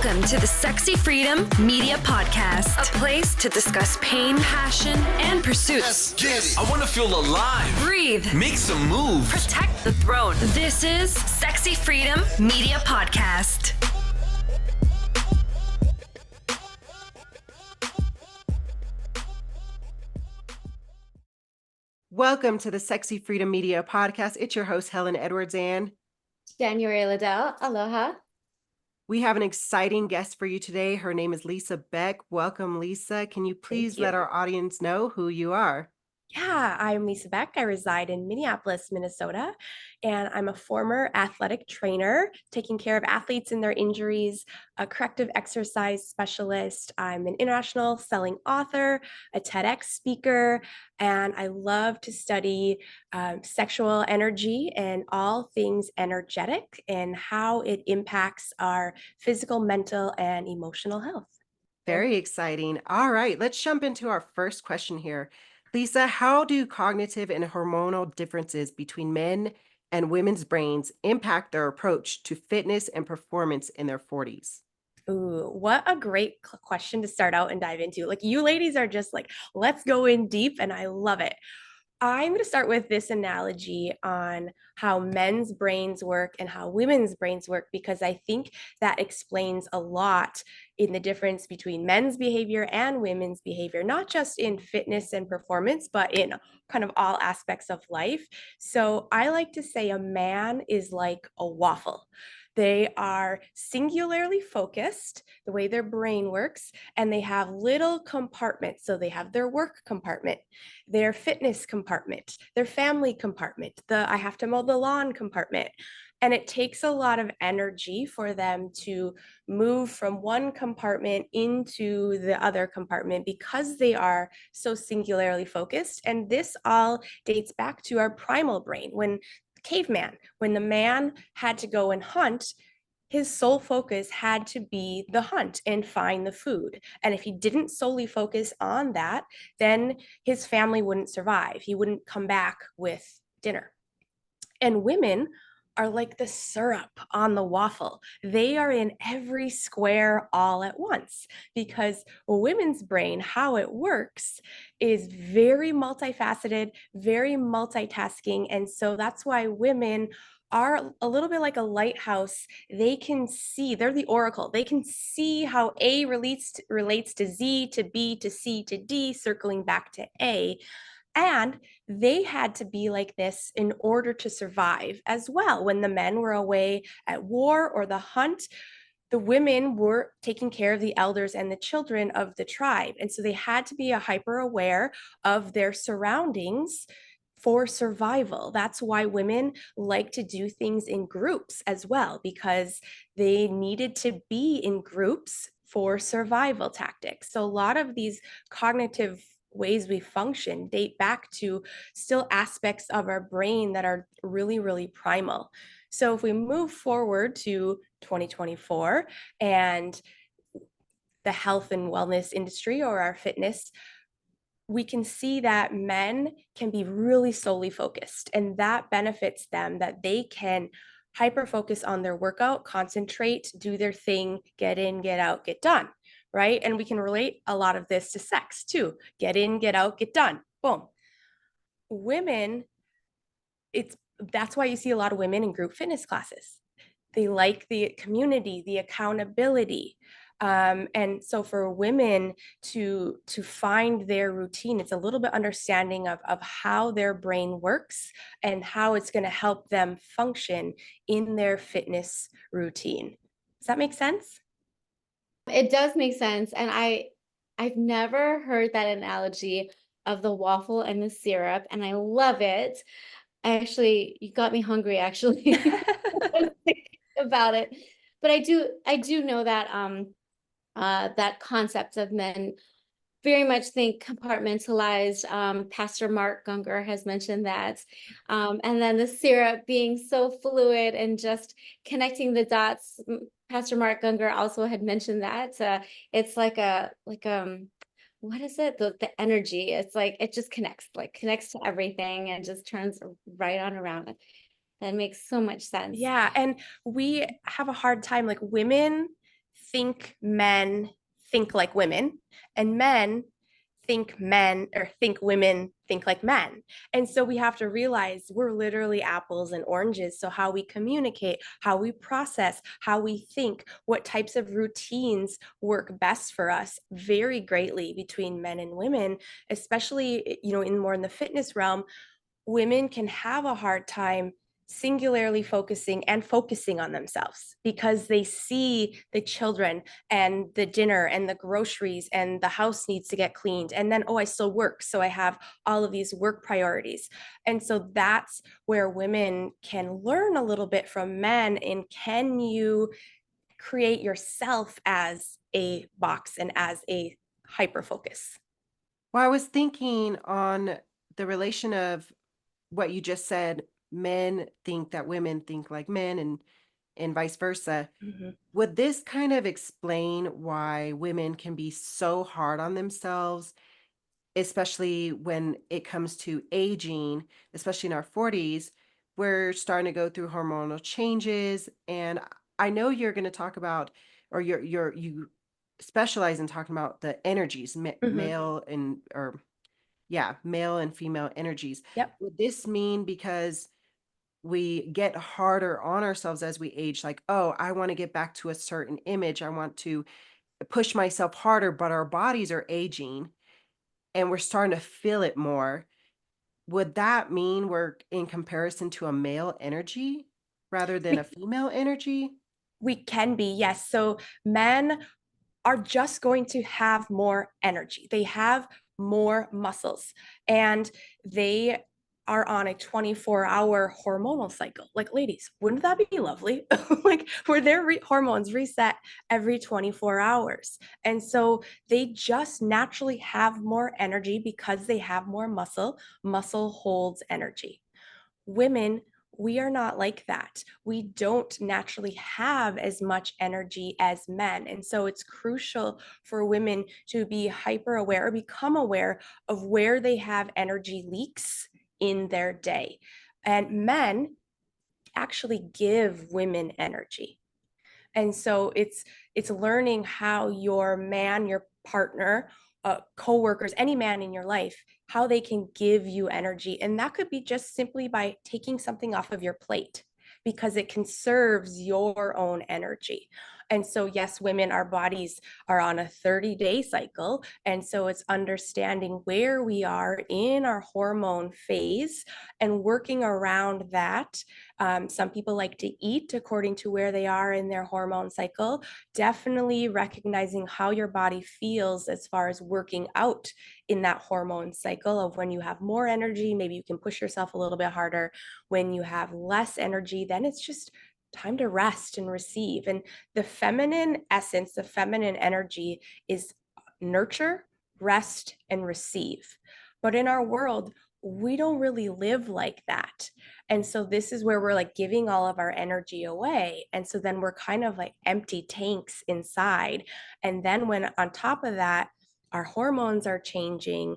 Welcome to the Sexy Freedom Media Podcast, a place to discuss pain, passion, and pursuits. Let's get it. I want to feel alive. Breathe. Make some moves. Protect the throne. This is Sexy Freedom Media Podcast. Welcome to the Sexy Freedom Media Podcast. It's your host, Helen Edwards, and January Liddell. Aloha. We have an exciting guest for you today. Her name is Lisa Beck. Welcome, Lisa. Can you please let our audience know who you are? Yeah, I'm Lisa Beck. I reside in Minneapolis, Minnesota, and I'm a former athletic trainer, taking care of athletes in their injuries, a corrective exercise specialist. I'm an international selling author, a TEDx speaker, and I love to study sexual energy and all things energetic and how it impacts our physical, mental, and emotional health. Very exciting. All right, let's jump into our first question here. Lisa, how do cognitive and hormonal differences between men and women's brains impact their approach to fitness and performance in their 40s? Ooh, what a great question to start out and dive into. Like, you ladies are just like, let's go in deep, and I love it. I'm going to start with this analogy on how men's brains work and how women's brains work, because I think that explains a lot in the difference between men's behavior and women's behavior, not just in fitness and performance, but in kind of all aspects of life. So I like to say a man is like a waffle. They are singularly focused, the way their brain works, and they have little compartments. So they have their work compartment, their fitness compartment, their family compartment, the I have to mow the lawn compartment. And it takes a lot of energy for them to move from one compartment into the other compartment because they are so singularly focused. And this all dates back to our primal brain. When caveman, when the man had to go and hunt, his sole focus had to be the hunt and find the food. And if he didn't solely focus on that, then his family wouldn't survive. He wouldn't come back with dinner. And women are like the syrup on the waffle. They are in every square all at once, because a women's brain, how it works, is very multifaceted, very multitasking. And so that's why women are a little bit like a lighthouse. They can see, they're the oracle. They can see how A relates to Z, to B, to C, to D, circling back to A. And they had to be like this in order to survive as well. When the men were away at war or the hunt, the women were taking care of the elders and the children of the tribe. And so they had to be hyper aware of their surroundings for survival. That's why women like to do things in groups as well, because they needed to be in groups for survival tactics. So a lot of these cognitive ways we function date back to still aspects of our brain that are really, really primal. So if we move forward to 2024 and the health and wellness industry or our fitness, we can see that men can be really solely focused, and that benefits them, that they can hyper focus on their workout, concentrate, do their thing, get in, get out, get done. Right? And we can relate a lot of this to sex too. Get in, get out, get done. Boom. Women, that's why you see a lot of women in group fitness classes. They like the community, the accountability. And so for women to find their routine, it's a little bit understanding of how their brain works and how it's going to help them function in their fitness routine. Does that make sense? It does make sense. And I've never heard that analogy of the waffle and the syrup, and I love it. You got me hungry actually about it. But I do know that that concept of men very much think compartmentalized. Pastor Mark Gungor has mentioned that. And then the syrup being so fluid and just connecting the dots. Pastor Mark Gungor also had mentioned that it's like what is it? The energy. It's like it just connects to everything and just turns right on around it. That makes so much sense. Yeah, and we have a hard time, like women think men think like women, and men think women think like men. And so we have to realize we're literally apples and oranges. So how we communicate, how we process, how we think, what types of routines work best for us very greatly between men and women, especially, in the fitness realm. Women can have a hard time singularly focusing on themselves because they see the children and the dinner and the groceries and the house needs to get cleaned, and then, oh, I still work, so I have all of these work priorities. And so that's where women can learn a little bit from men. And can you create yourself as a box and as a hyper focus? Well, I was thinking on the relation of what you just said, men think that women think like men and vice versa. Mhm. Would this kind of explain why women can be so hard on themselves, especially when it comes to aging, especially in our 40s? We're starting to go through hormonal changes, and I know you're going to talk about, or you specialize in talking about the energies, Mhm. male and or yeah, male and female energies. Yep. Would this mean because we get harder on ourselves as we age, like, oh, I want to get back to a certain image, I want to push myself harder, but our bodies are aging and we're starting to feel it more? Would that mean we're in comparison to a male energy rather than a We female energy? we can be, yes. So men are just going to have more energy. They have more muscles, and they are on a 24-hour hormonal cycle. Like, ladies, wouldn't that be lovely? Like, where their hormones reset every 24 hours. And so they just naturally have more energy because they have more muscle. Muscle holds energy. Women, we are not like that. We don't naturally have as much energy as men. And so it's crucial for women to be hyper aware or become aware of where they have energy leaks in their day. And men actually give women energy. And so it's learning how your partner, coworkers, any man in your life, how they can give you energy. And that could be just simply by taking something off of your plate because it conserves your own energy. And so, yes, women, our bodies are on a 30-day cycle. And so it's understanding where we are in our hormone phase and working around that. Some people like to eat according to where they are in their hormone cycle. Definitely recognizing how your body feels as far as working out in that hormone cycle of when you have more energy, maybe you can push yourself a little bit harder. When you have less energy, then it's just time to rest and receive. And the feminine essence, the feminine energy is nurture, rest, and receive. But in our world, we don't really live like that. And so this is where we're like giving all of our energy away. And so then we're kind of like empty tanks inside. And then when on top of that, our hormones are changing,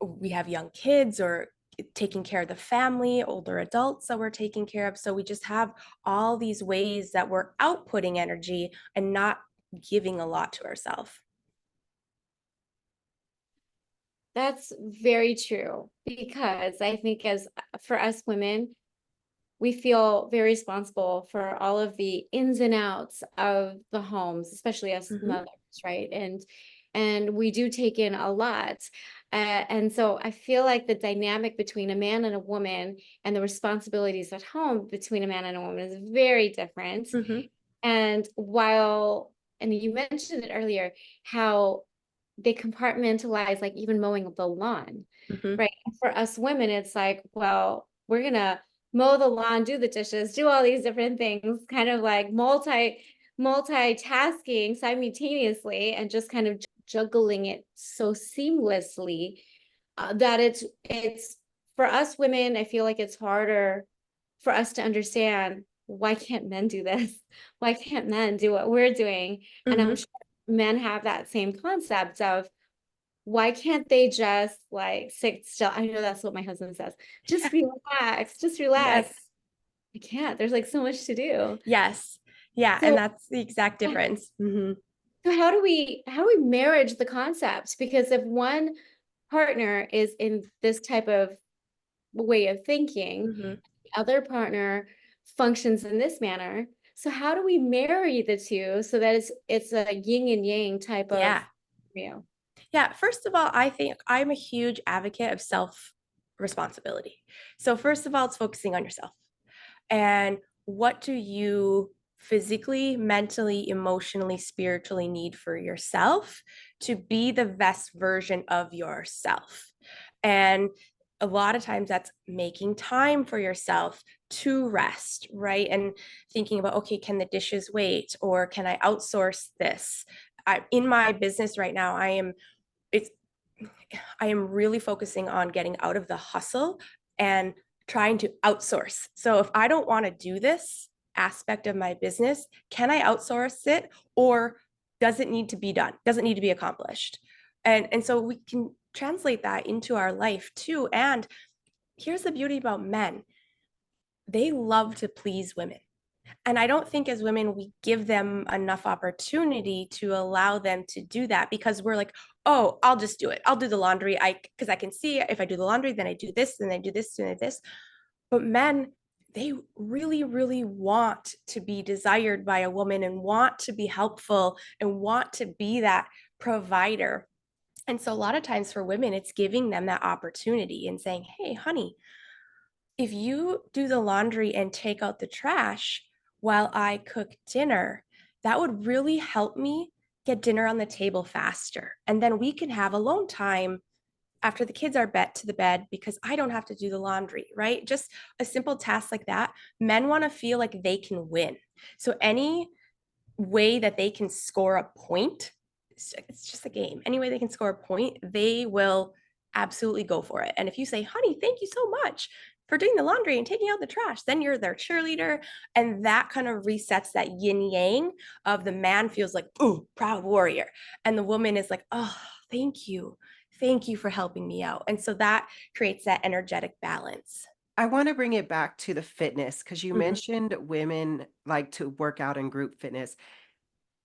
we have young kids or taking care of the family, older adults that we're taking care of. So we just have all these ways that we're outputting energy and not giving a lot to ourselves. That's very true, because I think as for us women, we feel very responsible for all of the ins and outs of the homes, especially as mothers, right? And we do take in a lot. And so I feel like the dynamic between a man and a woman and the responsibilities at home between a man and a woman is very different. Mm-hmm. And and you mentioned it earlier, how they compartmentalize, like even mowing of the lawn, Mm-hmm. right? For us women, it's like, well, we're gonna mow the lawn, do the dishes, do all these different things, kind of like multitasking simultaneously, and just kind of juggling it so seamlessly, that it's for us women, I feel like it's harder for us to understand, why can't men do this? Why can't men do what we're doing? And I'm Mm-hmm. sure men have that same concept of, why can't they just like sit still? I know that's what my husband says. Just relax, just relax. Yes. I can't. There's like so much to do. Yes. Yeah, and So, that's the exact difference. so how do we marriage the concept? Because if one partner is in this type of way of thinking, hmm the other partner functions in this manner. So how do we marry the two so that it's a yin and yang type of Yeah. scenario? Yeah, first of all, I think I'm a huge advocate of self responsibility. So, first of all, it's focusing on yourself. And what do you physically, mentally, emotionally, spiritually need for yourself to be the best version of yourself? And a lot of times that's making time for yourself to rest, right? And thinking about, okay, can the dishes wait? Or can I outsource this? In my business right now, it's I am really focusing on getting out of the hustle and trying to outsource. So if I don't want to do this aspect of my business, can I outsource it, or does it need to be done? Does it need to be accomplished? And so we can translate that into our life too. And here's the beauty about men. They love to please women. And I don't think as women, we give them enough opportunity to allow them to do that, because we're like, oh, I'll just do it. I'll do the laundry. Because I can see if I do the laundry, then I do this, then I do this, then I do this. But men, they really, really want to be desired by a woman and want to be helpful and want to be that provider. And so a lot of times for women, it's giving them that opportunity and saying, hey, honey, if you do the laundry and take out the trash while I cook dinner, that would really help me get dinner on the table faster. And then we can have alone time after the kids are bet to the bed, because I don't have to do the laundry, right? Just a simple task like that. Men want to feel like they can win. So any way that they can score a point, it's just a game. Any way they can score a point, they will absolutely go for it. And if you say, honey, thank you so much for doing the laundry and taking out the trash, then you're their cheerleader. And that kind of resets that yin yang of the man feels like, ooh, proud warrior. And the woman is like, oh, thank you. Thank you for helping me out. And so that creates that energetic balance. I want to bring it back to the fitness because you Mhm. mentioned women like to work out in group fitness.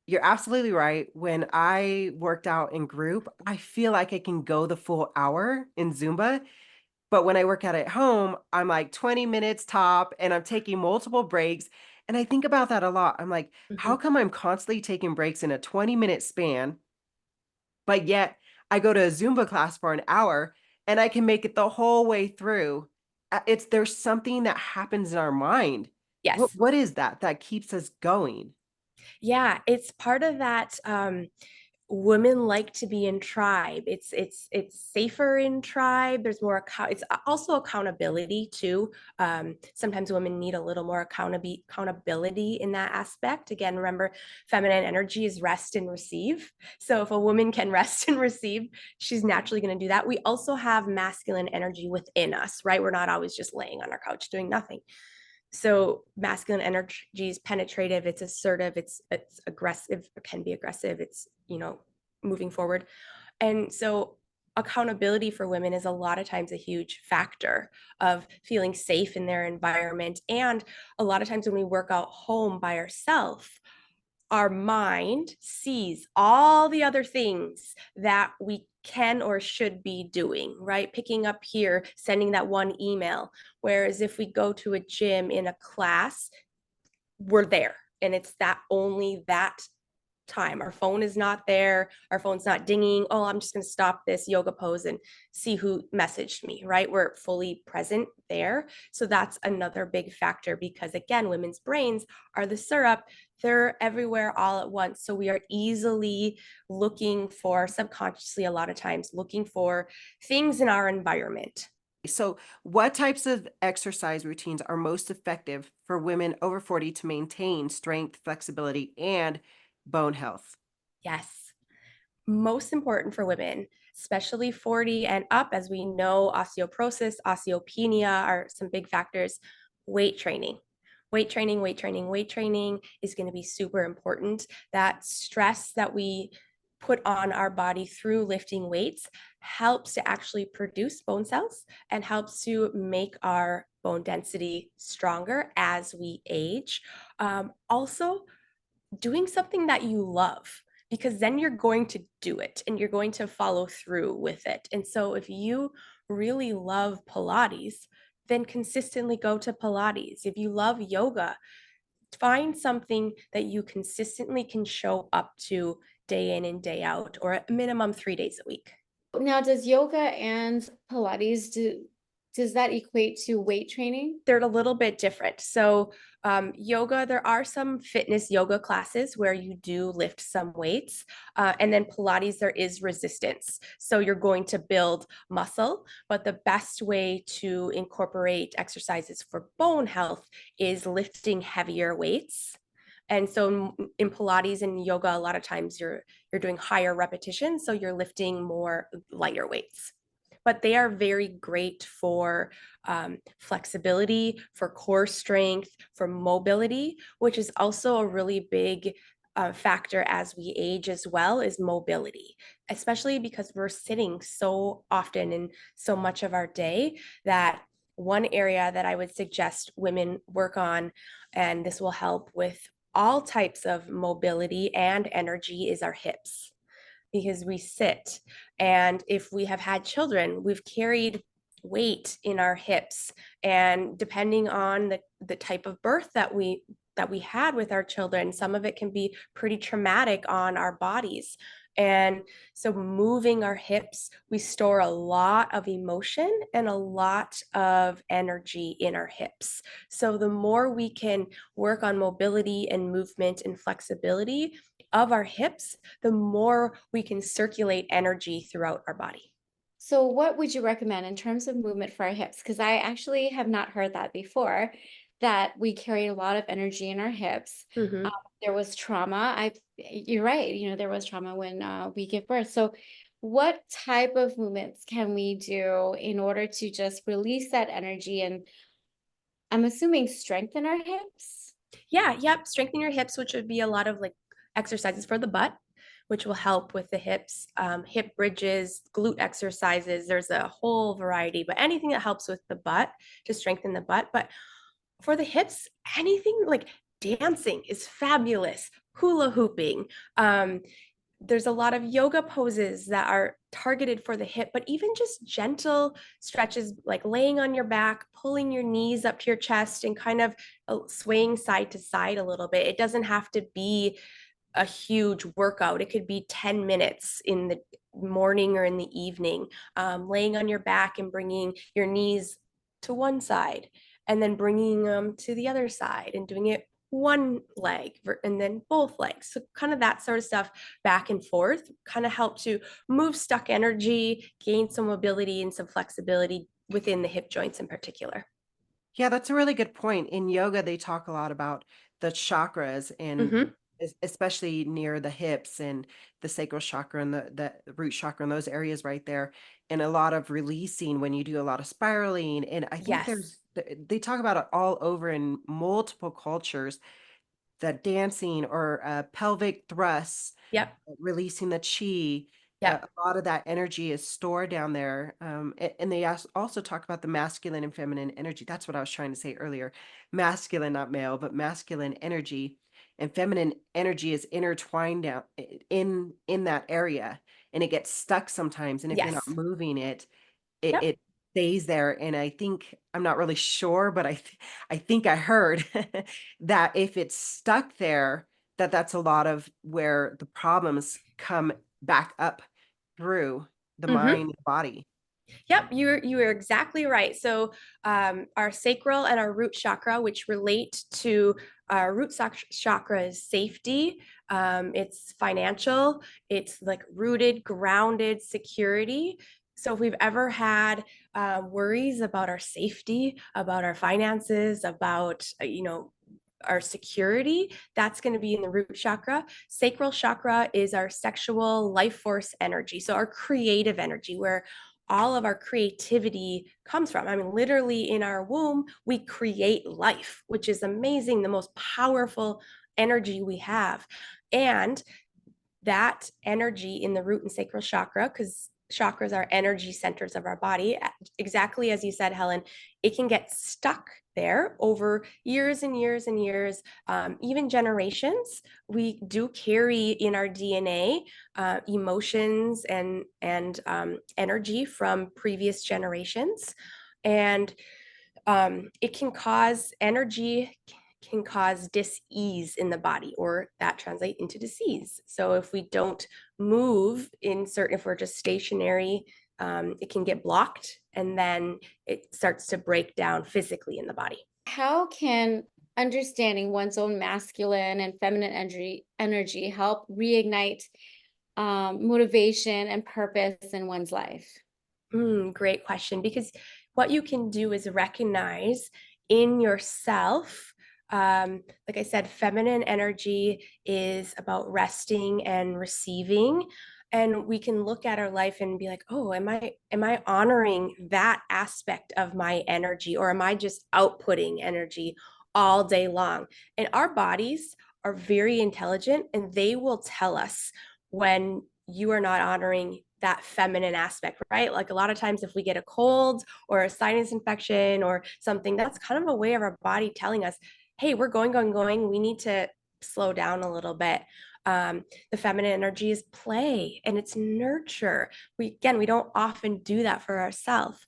You're absolutely right. When I worked out in group, I feel like I can go the full hour in Zumba. But when I work out at home, I'm like 20 minutes top and I'm taking multiple breaks. And I think about that a lot. I'm like, how Mhm. come I'm constantly taking breaks in a 20-minute span, but yet I go to a Zumba class for an hour and I can make it the whole way through? It's there's something that happens in our mind. Yes. What is that that keeps us going? Yeah, it's part of that. Women like to be in tribe. It's safer in tribe. There's more it's also accountability too. Sometimes women need a little more accountability in that aspect. Again, remember, feminine energy is rest and receive. So if a woman can rest and receive, she's naturally going to do that. We also have masculine energy within us, right? We're not always just laying on our couch doing nothing. So masculine energy is penetrative, it's assertive, it's aggressive, it can be aggressive, it's, moving forward. And so accountability for women is a lot of times a huge factor of feeling safe in their environment. And a lot of times when we work out home by ourselves, our mind sees all the other things that we can or should be doing, right? Picking up here, sending that one email. Whereas if we go to a gym in a class, we're there. And it's that only that time. Our phone is not there. Our phone's not dinging. Oh, I'm just going to stop this yoga pose and see who messaged me, right? We're fully present there. So that's another big factor, because again, women's brains are the syrup. They're everywhere all at once. So we are easily looking for, subconsciously, a lot of times, looking for things in our environment. So, what types of exercise routines are most effective for women over 40 to maintain strength, flexibility, and bone health? Yes. Most important for women, especially 40 and up, as we know, osteoporosis, osteopenia are some big factors. Weight training. Weight training, weight training, weight training is going to be super important. That stress that we put on our body through lifting weights helps to actually produce bone cells and helps to make our bone density stronger as we age. Also, doing something that you love, because then you're going to do it and you're going to follow through with it. And so if you really love Pilates, then consistently go to Pilates. If you love yoga, find something that you consistently can show up to day in and day out, or at minimum 3 days a week. Now, does yoga and Pilates does that equate to weight training? They're a little bit different. So, yoga, there are some fitness yoga classes where you do lift some weights. And then Pilates, there is resistance. So, you're going to build muscle, but the best way to incorporate exercises for bone health is lifting heavier weights. And so in Pilates and yoga, a lot of times you're doing higher repetitions, so you're lifting more lighter weights. But they are very great for flexibility, for core strength, for mobility, which is also a really big factor as we age as well, is mobility, especially because we're sitting so often in so much of our day. That one area that I would suggest women work on, and this will help with all types of mobility and energy, is our hips, because we sit. And if we have had children, we've carried weight in our hips. And depending on the type of birth that we had with our children, some of it can be pretty traumatic on our bodies. And so moving our hips, we store a lot of emotion and a lot of energy in our hips. So the more we can work on mobility and movement and flexibility of our hips, the more we can circulate energy throughout our body. So, what would you recommend in terms of movement for our hips? Because I actually have not heard that before, that we carry a lot of energy in our hips. Mm-hmm. There was trauma. You're right. There was trauma when we give birth. So, what type of movements can we do in order to just release that energy and, I'm assuming, strengthen our hips? Yeah, yep. Strengthen your hips, which would be a lot of like exercises for the butt, which will help with the hips, hip bridges, glute exercises. There's a whole variety, but anything that helps with the butt to strengthen the butt. But for the hips, anything like dancing is fabulous, hula hooping. There's a lot of yoga poses that are targeted for the hip, but even just gentle stretches like laying on your back, pulling your knees up to your chest, and kind of swaying side to side a little bit. It doesn't have to be a huge workout. It could be 10 minutes in the morning or in the evening, laying on your back and bringing your knees to one side and then bringing them to the other side and doing it one leg and then both legs. So kind of that sort of stuff back and forth kind of help to move stuck energy, gain some mobility and some flexibility within the hip joints in particular. Yeah, that's a really good point. In yoga, they talk a lot about the chakras and Mm-hmm. especially near the hips and the sacral chakra and the root chakra and those areas right there. And a lot of releasing when you do a lot of spiraling. And I think Yes. they talk about it all over in multiple cultures, that dancing or pelvic thrusts, Yep. releasing the chi. Yep. A lot of that energy is stored down there. And they also talk about the masculine and feminine energy. That's what I was trying to say earlier. Masculine, not male, but masculine energy and feminine energy is intertwined down in that area, and it gets stuck sometimes. And if you're not Yes. moving it, Yep. it stays there. And I think, I'm not really sure, but I think I heard that if it's stuck there, that's a lot of where the problems come back up through the Mm-hmm. mind, body. Yep, you are exactly right. So our sacral and our root chakra, which relate to our chakra, is safety. It's financial. It's like rooted, grounded, security. So if we've ever had worries about our safety, about our finances, about our security, that's going to be in the root chakra. Sacral chakra is our sexual life force energy. So our creative energy, where all of our creativity comes from. I mean, literally in our womb, we create life, which is amazing, the most powerful energy we have. And that energy in the root and sacral chakra, because chakras are energy centers of our body. Exactly as you said, Helen, it can get stuck there over years and years and years, even generations. We do carry in our DNA emotions and energy from previous generations, and it can cause energy can cause dis-ease in the body, or that translate into disease. So if we don't move in certain, if we're just stationary, it can get blocked, and then it starts to break down physically in the body. How can understanding one's own masculine and feminine energy help reignite motivation and purpose in one's life? Great question, because what you can do is recognize in yourself, like I said, feminine energy is about resting and receiving. And we can look at our life and be like, oh, am I honoring that aspect of my energy, or am I just outputting energy all day long? And our bodies are very intelligent, and they will tell us when you are not honoring that feminine aspect, right? Like a lot of times, if we get a cold or a sinus infection or something, that's kind of a way of our body telling us, hey, we're going. We need to slow down a little bit. The feminine energy is play and it's nurture. We don't often do that for ourselves.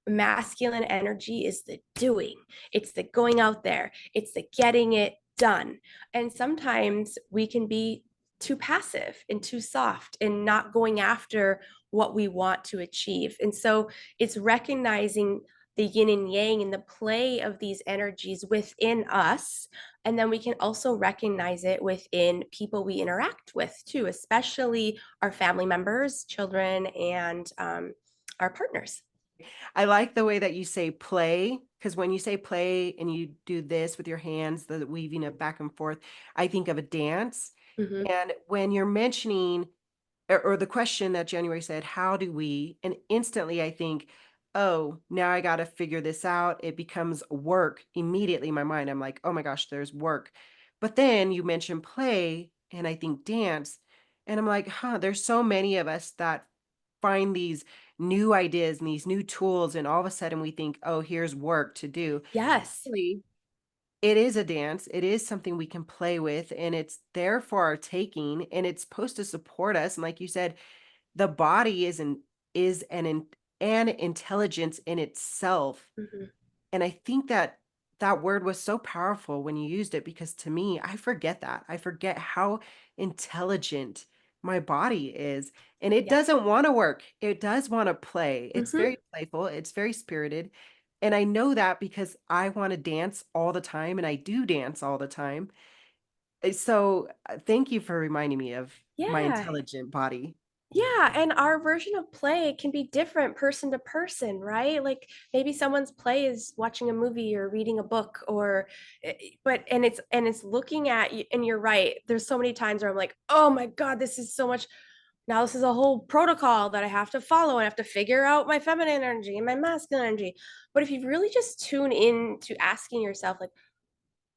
Masculine energy is the doing, it's the going out there, it's the getting it done. And sometimes we can be too passive and too soft and not going after what we want to achieve. And so it's recognizing the yin and yang and the play of these energies within us. And then we can also recognize it within people we interact with too, especially our family members, children, and our partners. I like the way that you say play, because when you say play and you do this with your hands, the weaving it back and forth, I think of a dance. Mhm. And when you're mentioning, or the question that January said, how do we? And instantly I think, oh, now I got to figure this out. It becomes work immediately in my mind. I'm like, oh my gosh, there's work. But then you mentioned play and I think dance. And I'm like, there's so many of us that find these new ideas and these new tools. And all of a sudden we think, oh, here's work to do. Yes. Really, it is a dance. It is something we can play with, and it's there for our taking, and it's supposed to support us. And like you said, the body is an intelligence in itself. Mhm. And I think that that word was so powerful when you used it, because to me, I forget that. I forget how intelligent my body is. And it Yeah. doesn't want to work. It does want to play. It's Mhm. very playful. It's very spirited. And I know that because I want to dance all the time and I do dance all the time. So thank you for reminding me of my Yeah. intelligent body. Yeah, and our version of play can be different person to person, right? Like maybe someone's play is watching a movie or reading a book, or but and it's looking at you, and you're right. There's so many times where I'm like, "Oh my God, this is so much. Now this is a whole protocol that I have to follow, and I have to figure out my feminine energy and my masculine energy." But if you really just tune in to asking yourself like,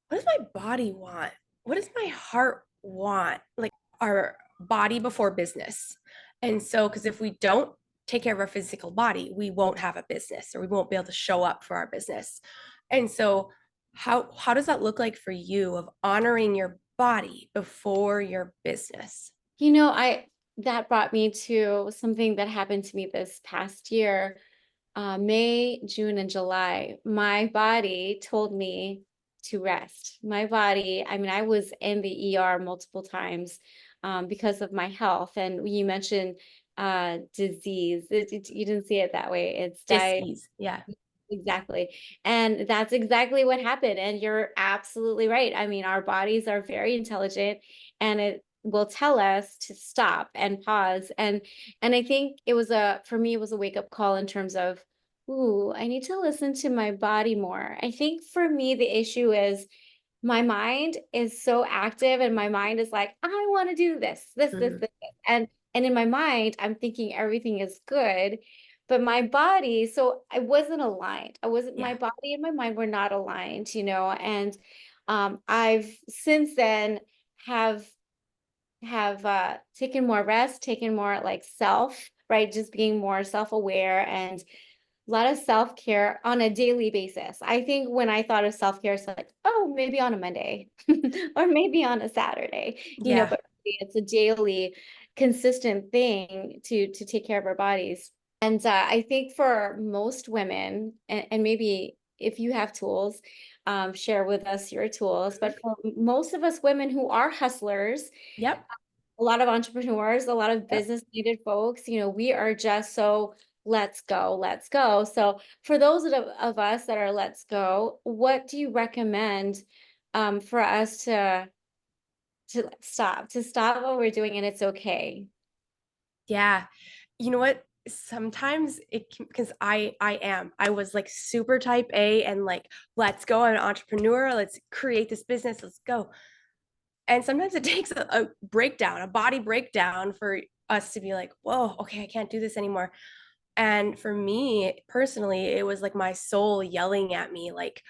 what does my body want? What does my heart want? Like our body before business. And so, because if we don't take care of our physical body, we won't have a business, or we won't be able to show up for our business. And so, how does that look like for you, of honoring your body before your business? I that brought me to something that happened to me this past year, May, June, and July. My body told me to rest. My body, I mean, I was in the ER multiple times because of my health. And you mentioned disease. You didn't see it that way. It's diet. Dis-ease. Yeah. Exactly. And that's exactly what happened. And you're absolutely right. I mean, our bodies are very intelligent, and it will tell us to stop and pause. And I think for me, it was a wake-up call in terms of, ooh, I need to listen to my body more. I think for me, the issue is my mind is so active, and my mind is like, I want to do this. And in my mind, I'm thinking everything is good, but my body, so I wasn't aligned. My Yeah. body and my mind were not aligned, and I've since then have taken more rest, taken more like self right? Just being more self-aware and a lot of self-care on a daily basis. I think when I thought of self-care, it's like, oh, maybe on a Monday or maybe on a Saturday, Yeah. but really it's a daily consistent thing to take care of our bodies. And I think for most women, and maybe if you have tools, share with us your tools. But for most of us women who are hustlers, Yep. a lot of entrepreneurs, a lot of Yep. business needed folks, we are just so let's go, let's go. So for those of us that are let's go, what do you recommend for us to stop what we're doing and it's okay? Yeah. You know what? Sometimes it can, because I was like super type A and like, let's go, I'm an entrepreneur, let's create this business, let's go. And sometimes it takes a breakdown, a body breakdown for us to be like, whoa, okay, I can't do this anymore. And for me personally, it was like my soul yelling at me, like,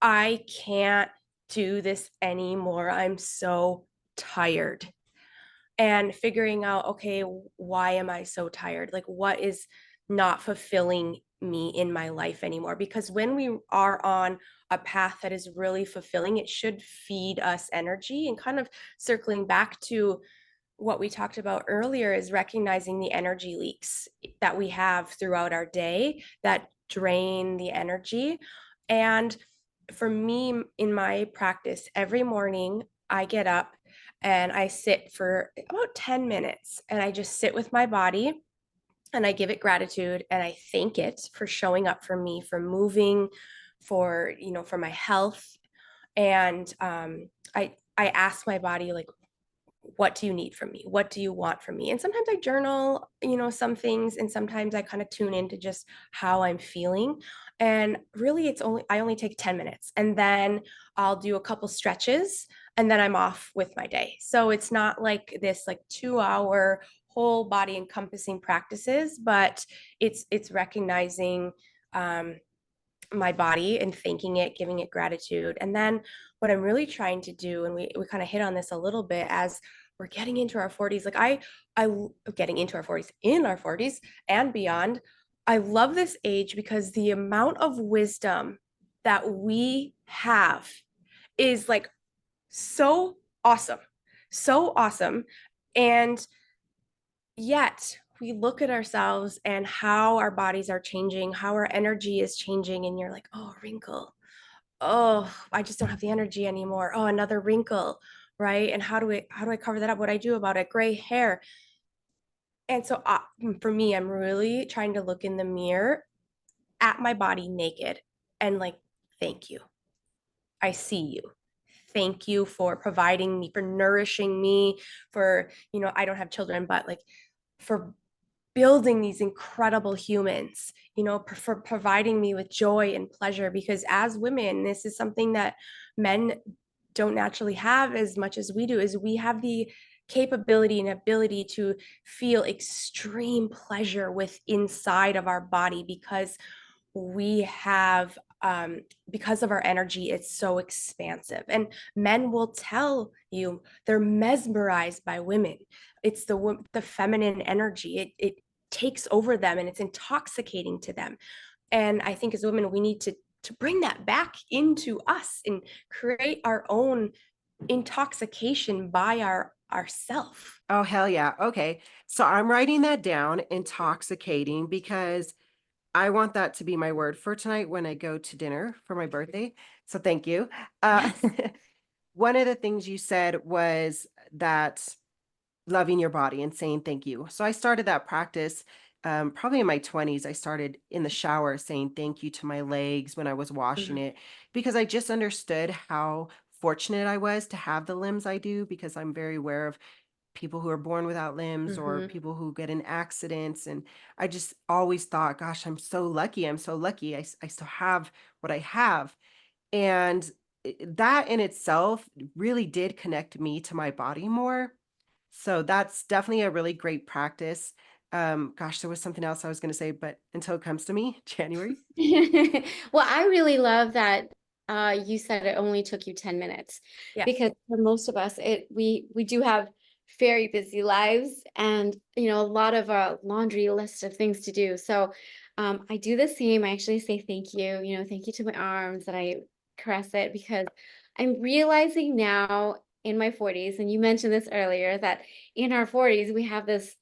I can't do this anymore. I'm so tired. And figuring out, okay, why am I so tired? Like, what is not fulfilling me in my life anymore? Because when we are on a path that is really fulfilling, it should feed us energy. And kind of circling back to what we talked about earlier is recognizing the energy leaks that we have throughout our day that drain the energy. And for me, in my practice, every morning I get up and I sit for about 10 minutes and I just sit with my body and I give it gratitude and I thank it for showing up for me, for moving, for my health. And I ask my body, like, what do you need from me? What do you want from me? And sometimes I journal, some things, and sometimes I kind of tune into just how I'm feeling. And really, I only take 10 minutes and then I'll do a couple stretches and then I'm off with my day. So it's not like this like 2 hour whole body encompassing practices, but it's recognizing my body and thanking it, giving it gratitude. And then what I'm really trying to do, and we kind of hit on this a little bit as we're getting into our 40s, like I getting into our 40s, in our 40s and beyond. I love this age because the amount of wisdom that we have is like so awesome. So awesome. And yet we look at ourselves and how our bodies are changing, how our energy is changing, and you're like, oh, wrinkle. Oh, I just don't have the energy anymore. Oh, another wrinkle, right? And how do I cover that up? What I do about it? Gray hair. And so for me, I'm really trying to look in the mirror at my body naked and like, thank you. I see you. Thank you for providing me, for nourishing me, for, I don't have children, but like for building these incredible humans, for providing me with joy and pleasure. Because as women, this is something that men don't naturally have as much as we do, is we have the capability and ability to feel extreme pleasure with inside of our body because we have because of our energy, it's so expansive. And men will tell you they're mesmerized by women. It's the feminine energy. It takes over them and it's intoxicating to them. And I think as women, we need to bring that back into us and create our own intoxication by ourself. Oh, hell yeah. Okay. So I'm writing that down, intoxicating, because I want that to be my word for tonight when I go to dinner for my birthday. So thank you. Yes. One of the things you said was that loving your body and saying thank you. So I started that practice probably in my 20s. I started in the shower saying thank you to my legs when I was washing Mhm. it, because I just understood how fortunate I was to have the limbs I do, because I'm very aware of people who are born without limbs or Mhm. people who get in accidents. And I just always thought, gosh, I'm so lucky. I'm so lucky. I still have what I have. And that in itself really did connect me to my body more. So that's definitely a really great practice. Gosh, there was something else I was going to say, but until it comes to me, January. Well, I really love that you said it only took you 10 minutes Yes. because for most of us we do have very busy lives and, a lot of a laundry list of things to do. So I do the same. I actually say thank you, thank you to my arms, and I caress it because I'm realizing now in my 40s, and you mentioned this earlier, that in our 40s, we have this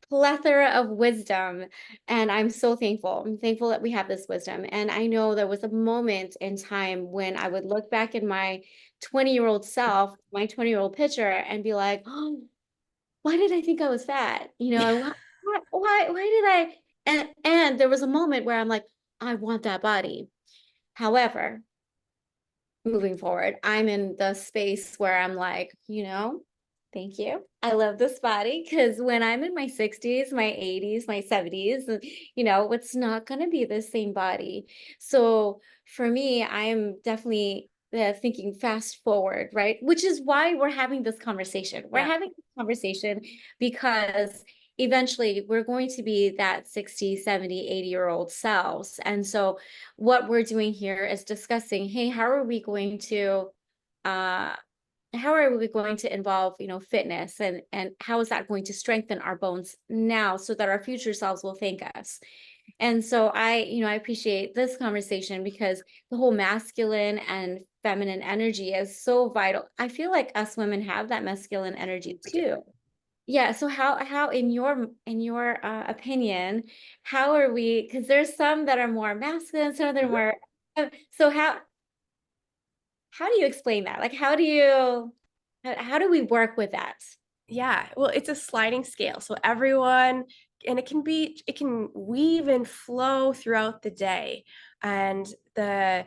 plethora of wisdom. And I'm so thankful. I'm thankful that we have this wisdom. And I know there was a moment in time when I would look back in my 20-year-old self, my 20-year-old picture, and be like, oh, why did I think I was fat? And why did I? And there was a moment where I'm like, I want that body. However, moving forward, I'm in the space where I'm like, thank you. I love this body, because when I'm in my 60s, my 80s, my 70s, it's not going to be the same body. So for me, I'm definitely thinking fast forward, right? Which is why we're having this conversation. We're Yeah. having this conversation because eventually we're going to be that 60, 70, 80-year-old selves. And so what we're doing here is discussing, hey, how are we going to involve, fitness, and how is that going to strengthen our bones now so that our future selves will thank us? And so I appreciate this conversation because the whole masculine and feminine energy is so vital. I feel like us women have that masculine energy too. Yeah. So how in your opinion, how are we? Because there's some that are more masculine, some that are more. So how do you explain that? Like, how do we work with that? Yeah, well, it's a sliding scale. So everyone, and it can weave and flow throughout the day. And the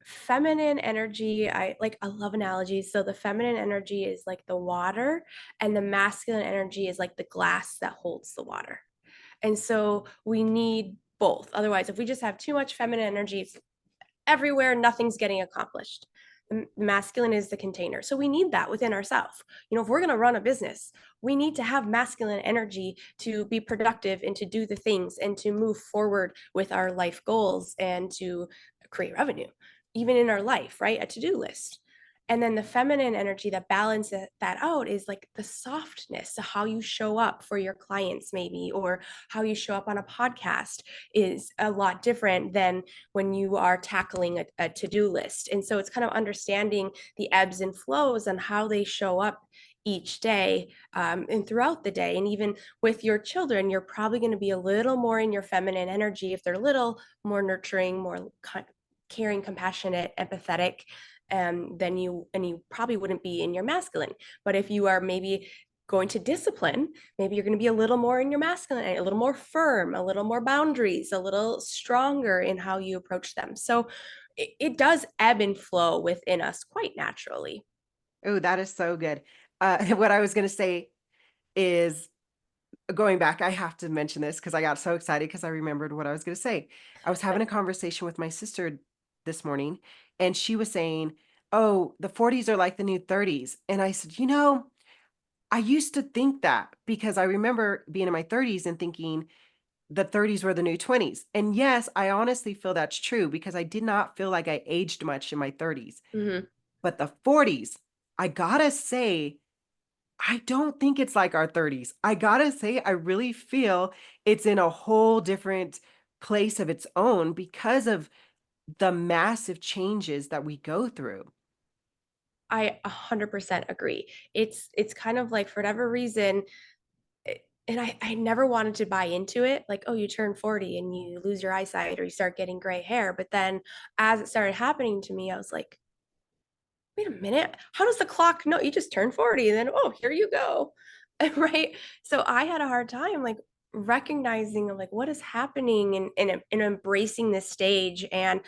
feminine energy, I love analogies. So the feminine energy is like the water, and the masculine energy is like the glass that holds the water. And so we need both. Otherwise, if we just have too much feminine energy, it's everywhere, nothing's getting accomplished. The masculine is the container. So we need that within ourselves. If we're going to run a business, we need to have masculine energy to be productive and to do the things and to move forward with our life goals and to create revenue, even in our life, right? A to-do list. And then the feminine energy that balances that out is like the softness, so how you show up for your clients, maybe, or how you show up on a podcast is a lot different than when you are tackling a to-do list. And so it's kind of understanding the ebbs and flows and how they show up each day, and throughout the day. And even with your children, you're probably going to be a little more in your feminine energy if they're little, more nurturing, more caring, compassionate, empathetic, then you probably wouldn't be in your masculine. But if you are maybe going to discipline, maybe you're going to be a little more in your masculine, a little more firm, a little more boundaries, a little stronger in how you approach them. So it does ebb and flow within us quite naturally. Oh, that is so good. What I was going to say is, going back, I have to mention this because I got so excited because I remembered what I was going to say. I was having a conversation with my sister this morning, and she was saying, oh, the 40s are like the new 30s. And I said, I used to think that because I remember being in my 30s and thinking the 30s were the new 20s. And yes, I honestly feel that's true because I did not feel like I aged much in my 30s. Mm-hmm. But the 40s, I gotta say, I don't think it's like our 30s. I gotta say, I really feel it's in a whole different place of its own because of the massive changes that we go through. I 100% agree. It's kind of like, for whatever reason, and I never wanted to buy into it, like, oh, you turn 40 and you lose your eyesight or you start getting gray hair. But then as it started happening to me, I was like, wait a minute, how does the clock know? You just turn 40 and then, oh, here you go. Right. So I had a hard time like recognizing like what is happening, and embracing this stage and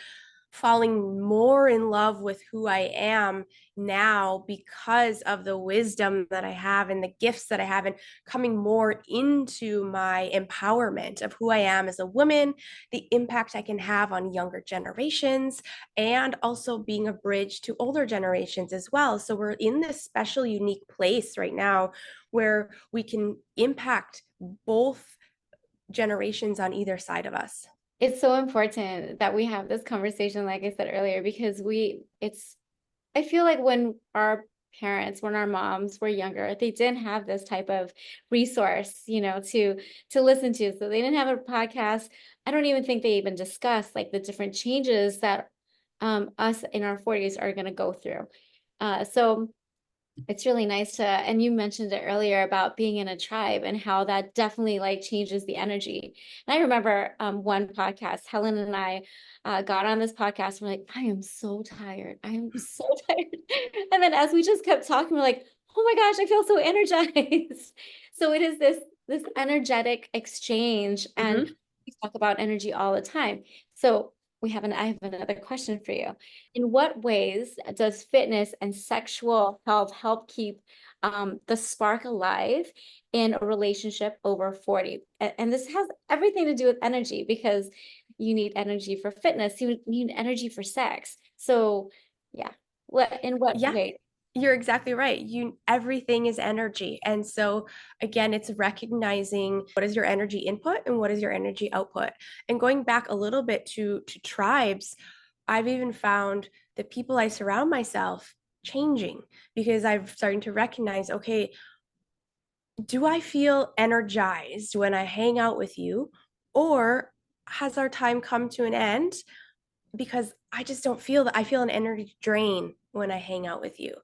falling more in love with who I am now because of the wisdom that I have and the gifts that I have, and coming more into my empowerment of who I am as a woman, the impact I can have on younger generations, and also being a bridge to older generations as well. So we're in this special, unique place right now where we can impact both generations on either side of us. It's so important that we have this conversation, like I said earlier, because I feel like when our parents, when our moms were younger, they didn't have this type of resource, to listen to. So they didn't have a podcast. I don't even think they even discussed like the different changes that us in our 40s are going to go through. So it's really nice to, and you mentioned it earlier about being in a tribe and how that definitely like changes the energy. And I remember one podcast, Helen and I got on this podcast. We're like, I am so tired. I am so tired. And then as we just kept talking, we're like, oh my gosh, I feel so energized. So it is this energetic exchange, and Mhm. we talk about energy all the time. So I have another question for you. In what ways does fitness and sexual health help keep the spark alive in a relationship over 40? And this has everything to do with energy, because you need energy for fitness, you need energy for sex. So, yeah, in what Yeah, way? you're exactly right. Everything is energy. And so again, it's recognizing what is your energy input and what is your energy output. And going back a little bit to tribes, I've even found the people I surround myself changing because I'm starting to recognize, okay, do I feel energized when I hang out with you? Or has our time come to an end because I just don't feel that. I feel an energy drain when I hang out with you.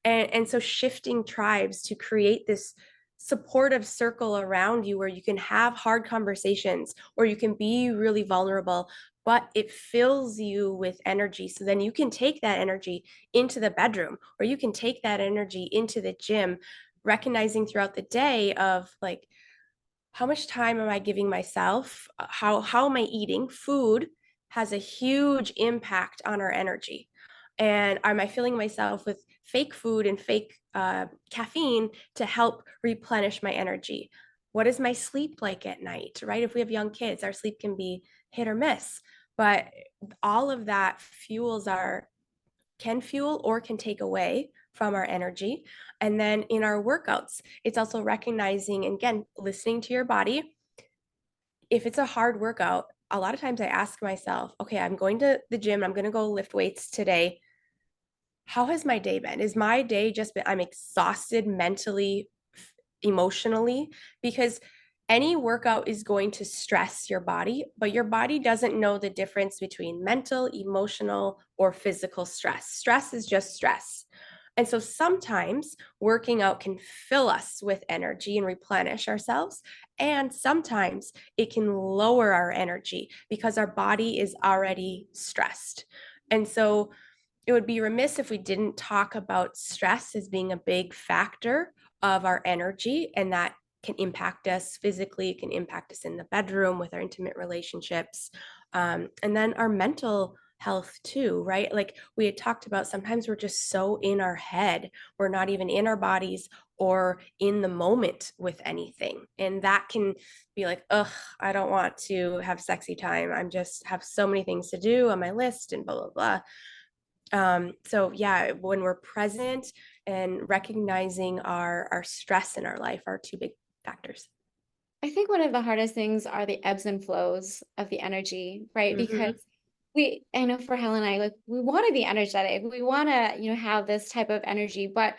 And so shifting tribes to create this supportive circle around you where you can have hard conversations or you can be really vulnerable, but it fills you with energy. So then you can take that energy into the bedroom or you can take that energy into the gym, recognizing throughout the day of like, how much time am I giving myself? How am I eating? Food has a huge impact on our energy. And am I filling myself with fake food and fake caffeine to help replenish my energy? What is my sleep like at night, right? If we have young kids, our sleep can be hit or miss. But all of that can fuel or can take away from our energy. And then in our workouts, it's also recognizing, and again, listening to your body. If it's a hard workout, a lot of times I ask myself, okay, I'm going to the gym, I'm going to go lift weights today. How has my day been? Is my day just been, I'm exhausted mentally, emotionally? Because any workout is going to stress your body, but your body doesn't know the difference between mental, emotional, or physical stress. Stress is just stress. And so sometimes working out can fill us with energy and replenish ourselves. And sometimes it can lower our energy because our body is already stressed. And so it would be remiss if we didn't talk about stress as being a big factor of our energy, and that can impact us physically, it can impact us in the bedroom with our intimate relationships, and then our mental health too, right? Like we had talked about, sometimes we're just so in our head, we're not even in our bodies or in the moment with anything, and that can be like, ugh, I don't want to have sexy time, I'm just have so many things to do on my list and blah blah blah. So yeah, when we're present and recognizing our stress in our life are two big factors. I think one of the hardest things are the ebbs and flows of the energy, right? Mm-hmm. Because I know for Helen and I, like we want to be energetic. We want to, have this type of energy, but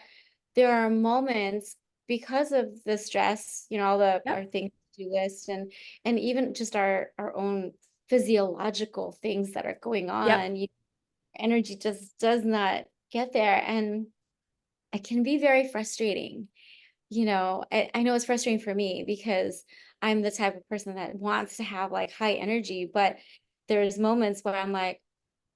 there are moments because of the stress, all our Yep. things to do list, and even just our own physiological things that are going Yep. on. Energy just does not get there. And it can be very frustrating. I know it's frustrating for me because I'm the type of person that wants to have like high energy, but there's moments where I'm like,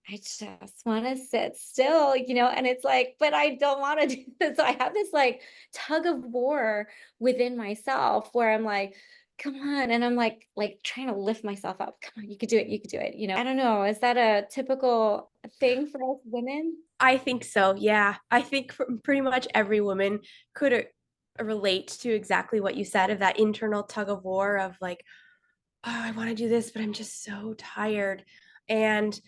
I just want to sit still, and it's like, but I don't want to do this. So I have this like tug of war within myself where I'm like, come on. And I'm like trying to lift myself up. Come on, you could do it. You could do it. I don't know. Is that a typical thing for us women? I think so. Yeah. I think pretty much every woman could relate to exactly what you said of that internal tug of war of like, oh, I want to do this, but I'm just so tired. And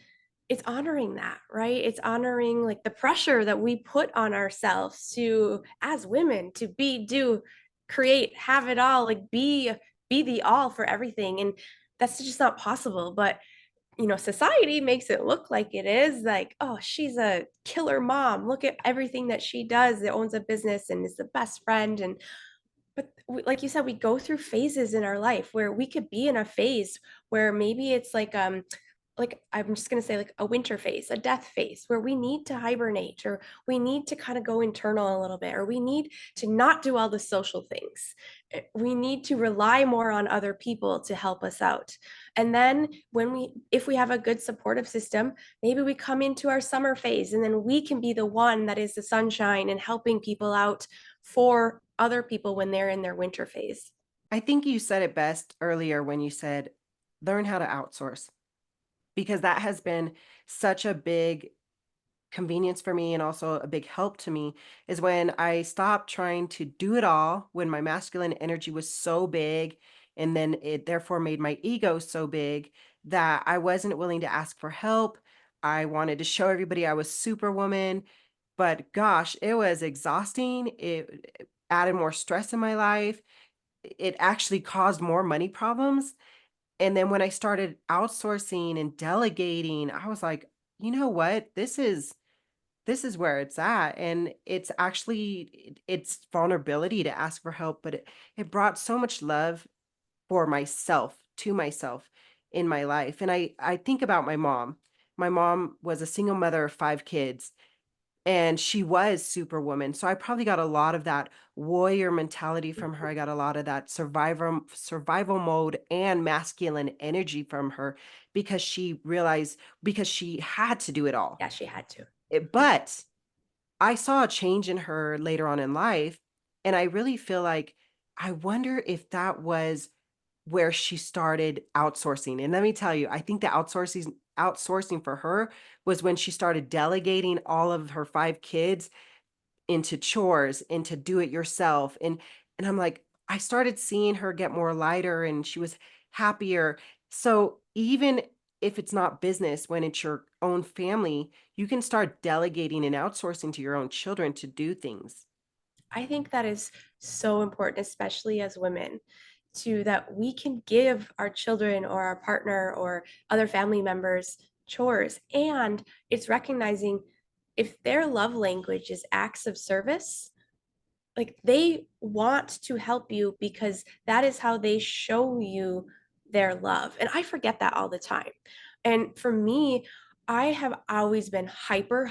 it's honoring that, right? It's honoring like the pressure that we put on ourselves to, as women, to do, create, have it all, like be the all for everything. And that's just not possible. But society makes it look like it is like, oh, she's a killer mom. Look at everything that she does. That owns a business and is the best friend. And but like you said, we go through phases in our life where we could be in a phase where maybe it's like I'm just going to say like a winter phase, a death phase where we need to hibernate or we need to kind of go internal a little bit or we need to not do all the social things. We need to rely more on other people to help us out. And then if we have a good supportive system, maybe we come into our summer phase and then we can be the one that is the sunshine and helping people out for other people when they're in their winter phase. I think you said it best earlier when you said, learn how to outsource, because that has been such a big convenience for me and also a big help to me is when I stopped trying to do it all when my masculine energy was so big, and then it therefore made my ego so big that I wasn't willing to ask for help. I wanted to show everybody I was superwoman, but gosh, it was exhausting. It added more stress in my life. It actually caused more money problems. And then when I started outsourcing and delegating, I was like, you know what? This is where it's at. And it's actually it's vulnerability to ask for help, but it brought so much love for myself, to myself, in my life. And I think about my mom. My mom was a single mother of 5 kids, and she was superwoman. So I probably got a lot of that warrior mentality from her. I got a lot of that survival mode and masculine energy from her, because she realized, because she had to do it all. Yeah, she had to. But I saw a change in her later on in life, and I really feel like, I wonder if that was where she started outsourcing. And let me tell you, I think the outsourcing for her was when she started delegating all of her 5 kids into chores, into do it yourself. And I'm like, I started seeing her get more lighter and she was happier. So even if it's not business, when it's your own family, you can start delegating and outsourcing to your own children to do things. I think that is so important, especially as women, to that we can give our children or our partner or other family members chores. And it's recognizing if their love language is acts of service, like they want to help you because that is how they show you their love. And I forget that all the time. And for me, I have always been hyper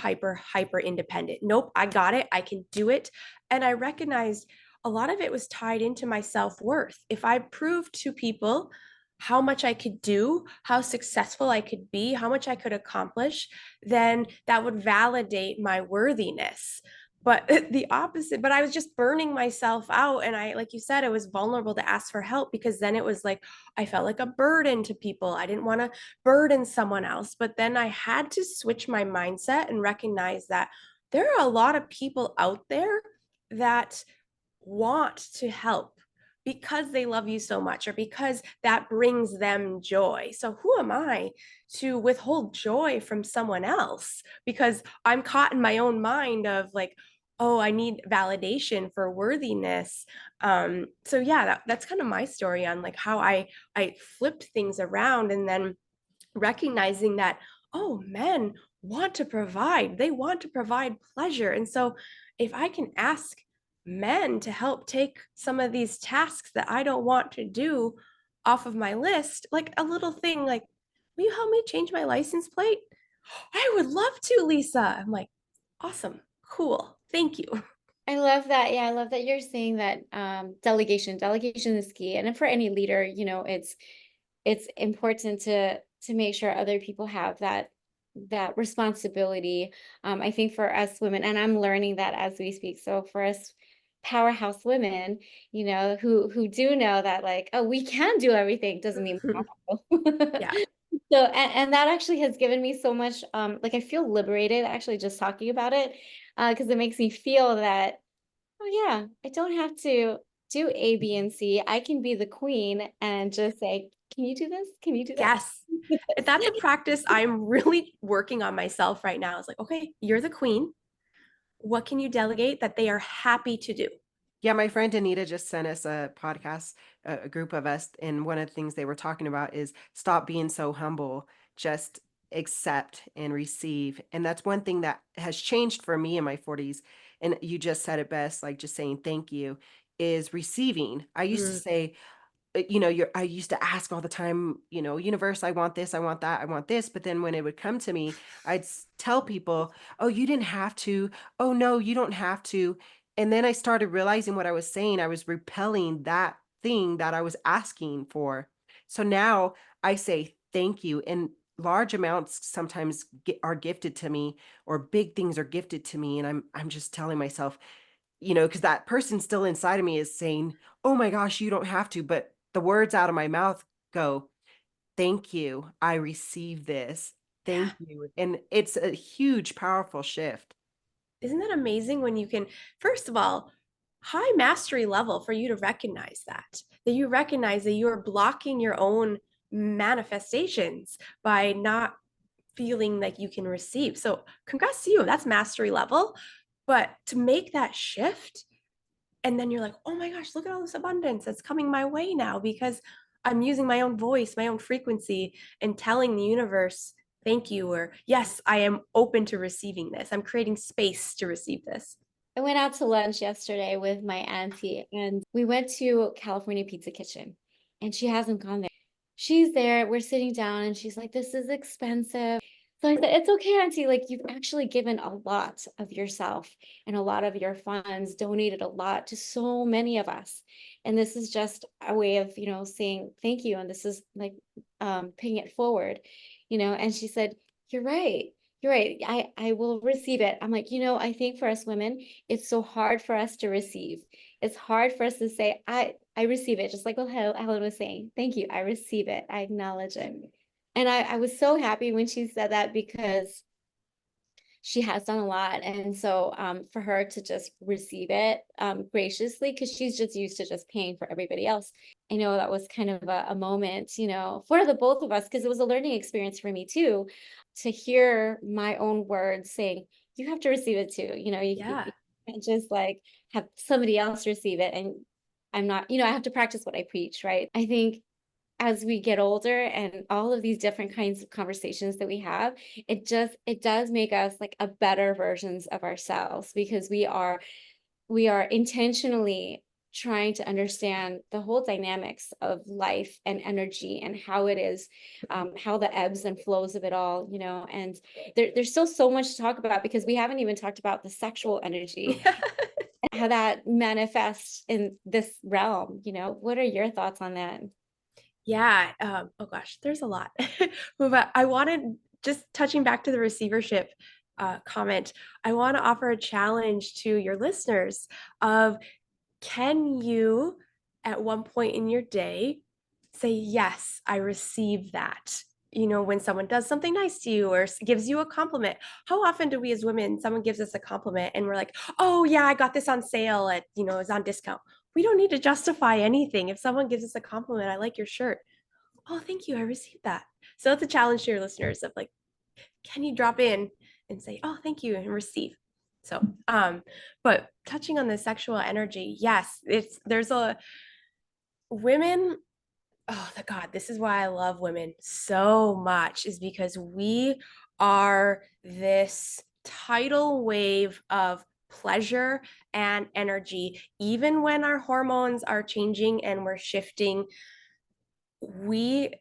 independent. Nope, I got it. I can do it. And I recognized a lot of it was tied into my self worth. If I proved to people how much I could do, how successful I could be, how much I could accomplish, then that would validate my worthiness. But the opposite, but I was just burning myself out. And I, like you said, I was vulnerable to ask for help because then it was like, I felt like a burden to people. I didn't want to burden someone else. But then I had to switch my mindset and recognize that there are a lot of people out there that want to help because they love you so much or because that brings them joy. So who am I to withhold joy from someone else because I'm caught in my own mind of like, oh, I need validation for worthiness. So yeah, that's kind of my story on like how I flipped things around and then recognizing that, oh, men want to provide, they want to provide pleasure. And so if I can ask men to help take some of these tasks that I don't want to do off of my list, like a little thing like, will you help me change my license plate? I would love to, Lisa. I'm like, awesome, cool, thank you. I love that. Yeah, I love that you're saying that delegation is key. And for any leader, it's important to make sure other people have that responsibility. I think for us women, and I'm learning that as we speak. So for us powerhouse women, who do know that like, oh, we can do everything, doesn't mean Yeah. so and that actually has given me so much like I feel liberated actually just talking about it, because it makes me feel that, oh yeah, I don't have to do A, B, and C. I can be the queen and just say, can you do this? Can you do that? Yes. That's a practice I'm really working on myself right now. It's like, okay, you're the queen. What can you delegate that they are happy to do? Yeah, my friend Anita just sent us a podcast, a group of us, and one of the things they were talking about is stop being so humble. just accept and receive. And that's one thing that has changed for me in my 40s. And you just said it best, like just saying thank you is receiving. I used to Mm. say, I used to ask all the time, universe, I want this, I want that, I want this. But then when it would come to me, I'd tell people, oh, you didn't have to. Oh, no, you don't have to. And then I started realizing what I was saying. I was repelling that thing that I was asking for. So now I say thank you. And large amounts sometimes are gifted to me, or big things are gifted to me. And I'm just telling myself, because that person still inside of me is saying, oh my gosh, you don't have to. But the words out of my mouth go, thank you. I receive this. Thank you. And it's a huge, powerful shift. Isn't that amazing when you can, first of all, high mastery level for you to recognize that you recognize that you are blocking your own manifestations by not feeling like you can receive. So congrats to you. That's mastery level. But to make that shift, and then you're like, oh my gosh, look at all this abundance that's coming my way now because I'm using my own voice, my own frequency, and telling the universe, thank you, or yes, I am open to receiving this. I'm creating space to receive this. I went out to lunch yesterday with my auntie, and we went to California Pizza Kitchen, and she hasn't gone there. She's there, we're sitting down, and she's like, this is expensive. So I said, it's okay, auntie. Like, you've actually given a lot of yourself and a lot of your funds, donated a lot to so many of us. And this is just a way of, saying thank you. And this is like paying it forward, and she said, you're right. You're right. I will receive it. I'm like, I think for us women, it's so hard for us to receive. It's hard for us to say, I receive it. Just like what Helen was saying. Thank you. I receive it. I acknowledge it. And I was so happy when she said that because she has done a lot. And so for her to just receive it graciously, because she's just used to just paying for everybody else. I know that was kind of a moment, for the both of us, because it was a learning experience for me too, to hear my own words saying, you have to receive it too. You can't just like have somebody else receive it. And I'm not, I have to practice what I preach, right? I think as we get older and all of these different kinds of conversations that we have, it does make us like a better versions of ourselves, because we are intentionally trying to understand the whole dynamics of life and energy and how it is, how the ebbs and flows of it all, and there's still so much to talk about, because we haven't even talked about the sexual energy, how that manifests in this realm. What are your thoughts on that? Yeah. Oh gosh, there's a lot. But I wanted, just touching back to the receivership comment, I want to offer a challenge to your listeners of, can you at one point in your day say, yes, I receive that? When someone does something nice to you or gives you a compliment. How often do we as women, someone gives us a compliment and we're like, oh yeah, I got this on sale at, it's on discount. We don't need to justify anything. If someone gives us a compliment, I like your shirt. Oh, thank you, I received that. So that's a challenge to your listeners of like, can you drop in and say, oh, thank you, and receive? So, but touching on the sexual energy, yes, there's a women. Oh, the God, this is why I love women so much, is because we are this tidal wave of pleasure and energy. Even when our hormones are changing and we're shifting, we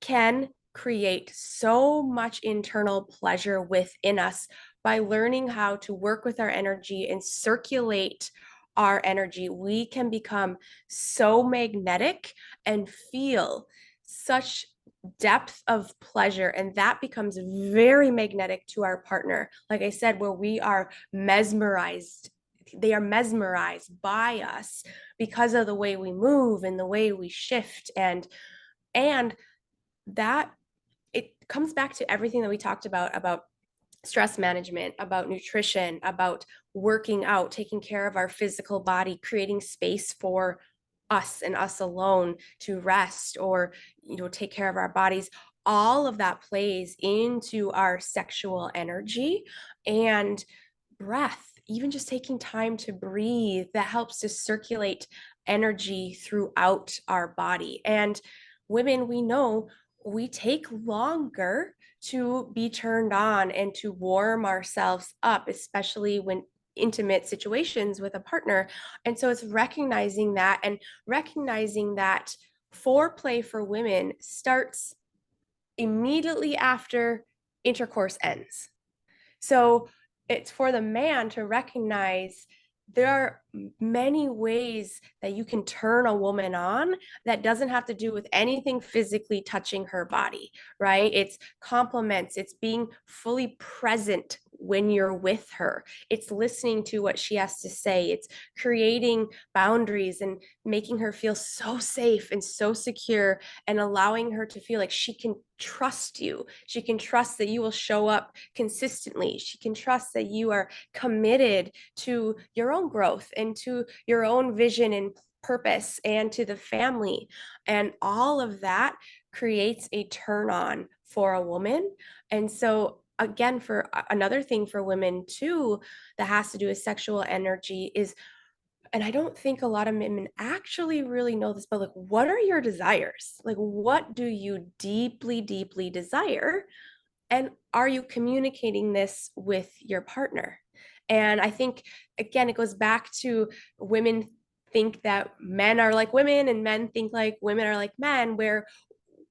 can create so much internal pleasure within us by learning how to work with our energy and circulate our energy. We can become so magnetic and feel such depth of pleasure, and that becomes very magnetic to our partner. Like I said, where we are mesmerized, they are mesmerized by us because of the way we move and the way we shift, and that, it comes back to everything that we talked about stress management, about nutrition, about working out, taking care of our physical body, creating space for us and us alone to rest or take care of our bodies. All of that plays into our sexual energy and breath. Even just taking time to breathe, that helps to circulate energy throughout our body. And women, we know we take longer to be turned on and to warm ourselves up, especially when intimate situations with a partner. And so it's recognizing that, and recognizing that foreplay for women starts immediately after intercourse ends. So it's for the man to recognize there are many ways that you can turn a woman on that doesn't have to do with anything physically touching her body, right? It's compliments, it's being fully present when you're with her, it's listening to what she has to say, it's creating boundaries and making her feel so safe and so secure, and allowing her to feel like she can trust you. She can trust that you will show up consistently. She can trust that you are committed to your own growth and to your own vision and purpose and to the family. And all of that creates a turn on for a woman. And so again, for another thing for women too, that has to do with sexual energy is, and I don't think a lot of women actually really know this, but like, what are your desires? Like, what do you deeply, deeply desire? And are you communicating this with your partner? And I think, again, it goes back to women think that men are like women and men think like women are like men, where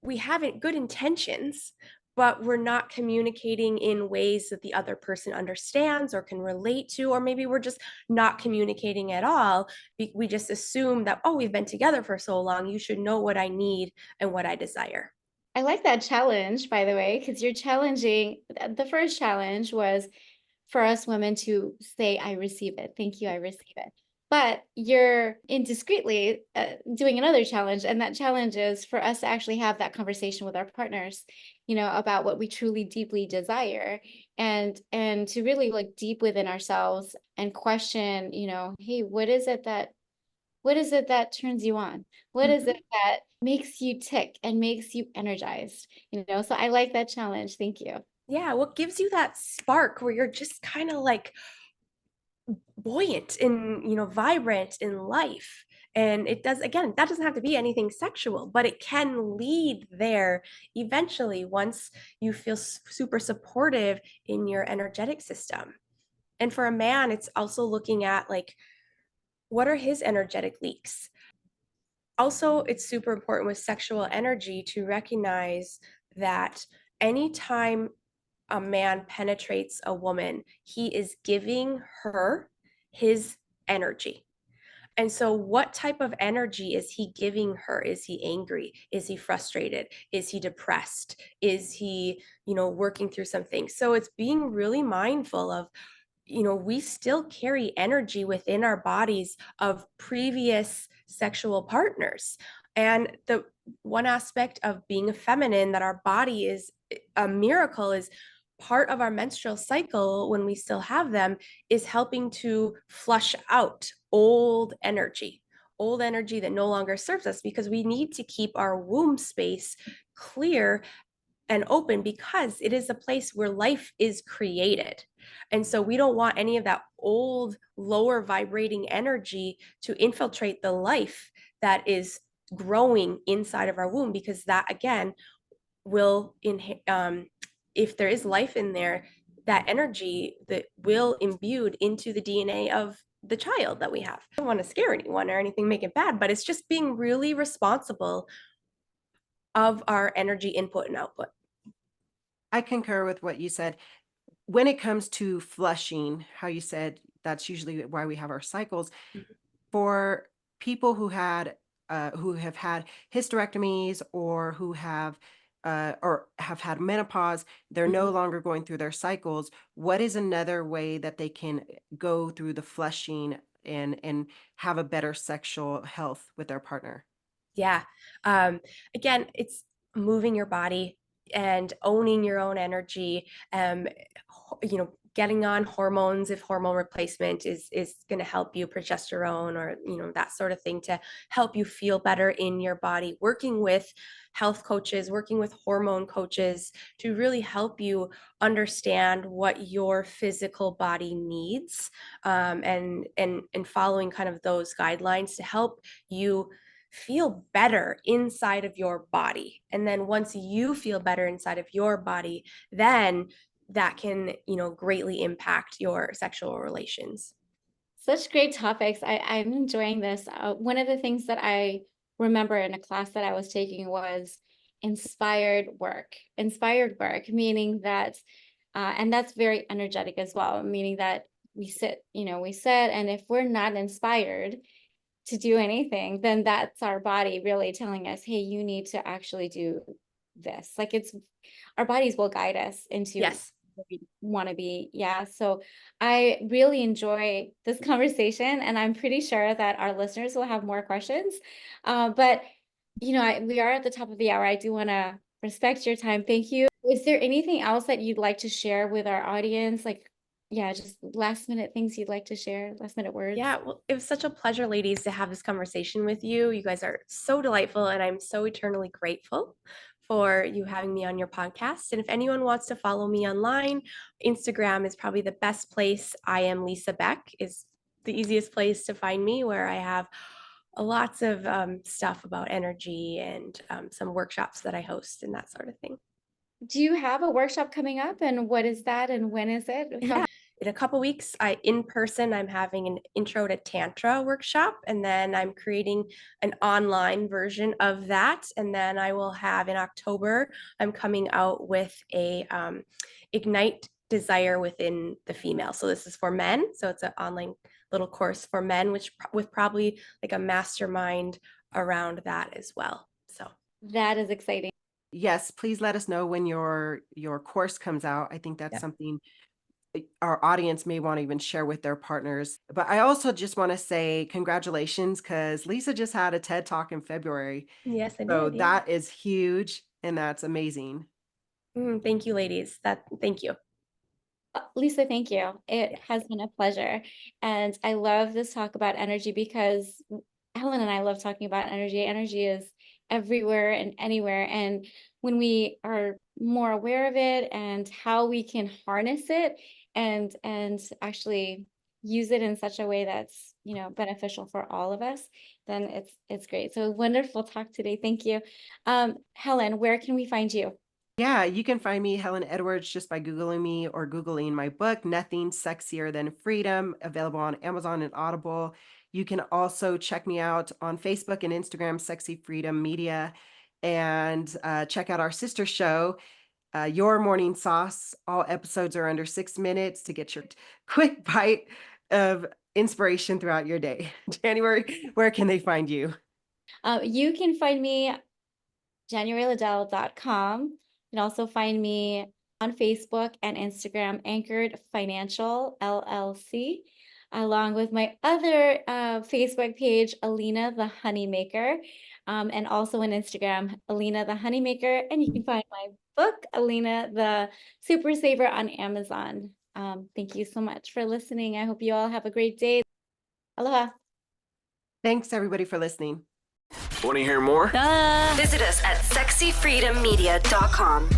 we have good intentions, but we're not communicating in ways that the other person understands or can relate to, or maybe we're just not communicating at all. We just assume that, oh, we've been together for so long, you should know what I need and what I desire. I like that challenge, by the way, because you're challenging. The first challenge was for us women to say, I receive it. Thank you, I receive it. But you're indiscreetly doing another challenge. And that challenge is for us to actually have that conversation with our partners, about what we truly deeply desire, and to really look deep within ourselves and question, hey, what is it that turns you on? What is it that makes you tick and makes you energized? So I like that challenge. Thank you. Yeah, what gives you that spark where you're just kind of like buoyant and vibrant in life? And it does, again, that doesn't have to be anything sexual, but it can lead there eventually once you feel super supportive in your energetic system. And for a man, it's also looking at like, what are his energetic leaks? Also, it's super important with sexual energy to recognize that anytime a man penetrates a woman, he is giving her his energy. And so, what type of energy is he giving her? Is he angry? Is he frustrated? Is he depressed? Is he, working through something? So, it's being really mindful of, we still carry energy within our bodies of previous sexual partners. And the one aspect of being a feminine that our body is a miracle is part of our menstrual cycle when we still have them is helping to flush out old energy that no longer serves us, because we need to keep our womb space clear and open, because it is a place where life is created. And so we don't want any of that old, lower vibrating energy to infiltrate the life that is growing inside of our womb, because that, again, will, if there is life in there, that energy that will imbued into the DNA of the child that we have. I don't want to scare anyone or anything, make it bad, but it's just being really responsible of our energy input and output. I concur with what you said. When it comes to flushing, how you said that's usually why we have our cycles. For people who have had hysterectomies or who have had menopause, they're no longer going through their cycles. What is another way that they can go through the flushing and have a better sexual health with their partner? Yeah. Again, it's moving your body and owning your own energy. Getting on hormones if hormone replacement is going to help you, progesterone or that sort of thing, to help you feel better in your body. Working with health coaches, working with hormone coaches to really help you understand what your physical body needs, and following kind of those guidelines to help you feel better inside of your body. And then once you feel better inside of your body, then that can, greatly impact your sexual relations. Such great topics. I'm enjoying this. One of the things that I remember in a class that I was taking was inspired work. Inspired work, meaning that, and that's very energetic as well, meaning that we sit, and if we're not inspired to do anything, then that's our body really telling us, hey, you need to actually do this. Like our bodies will guide us into Yes. where we want to be. Yeah. So I really enjoy this conversation, and I'm pretty sure that our listeners will have more questions. But we are at the top of the hour. I do want to respect your time. Thank you. Is there anything else that you'd like to share with our audience? Just last minute things you'd like to share, last minute words? Yeah, well, it was such a pleasure, ladies, to have this conversation with you. You guys are so delightful, and I'm so eternally grateful for you having me on your podcast. And if anyone wants to follow me online, Instagram is probably the best place. I am Lisa Beck is the easiest place to find me, where I have lots of stuff about energy and some workshops that I host and that sort of thing. Do you have a workshop coming up, and what is that, and when is it? Yeah. In a couple weeks, I'm having an intro to Tantra workshop, and then I'm creating an online version of that. And then I will have in October, I'm coming out with a Ignite Desire Within the Female. So this is for men. So it's an online little course for men, with probably like a mastermind around that as well. So that is exciting. Yes, please let us know when your course comes out. I think that's Yep. something our audience may want to even share with their partners. But I also just want to say congratulations, because Lisa just had a TED Talk in February. yes, I So did. that is huge, and that's amazing. Thank you, ladies. Thank you. Lisa, thank you. It has been a pleasure. And I love this talk about energy, because Helen and I love talking about energy. Energy is everywhere and anywhere. And when we are more aware of it and how we can harness it and actually use it in such a way that's, beneficial for all of us, then it's great. So wonderful talk today. Thank you. Helen, where can we find you? Yeah, you can find me, Helen Edwards, just by Googling me or Googling my book, Nothing Sexier Than Freedom, available on Amazon and Audible. You can also check me out on Facebook and Instagram, Sexy Freedom Media, and check out our sister show, Your Morning Sauce. All episodes are under 6 minutes to get your quick bite of inspiration throughout your day. January, where can they find you? You can find me JanuaryLiddell.com. You can also find me on Facebook and Instagram, Anchored Financial LLC, along with my other Facebook page, Alina the Honeymaker, and also on Instagram, Alina the Honeymaker. And you can find my book, Alina the Super Saver, on Amazon. Thank you so much for listening. I hope you all have a great day. Aloha. Thanks, everybody, for listening. Want to hear more? Visit us at sexyfreedommedia.com.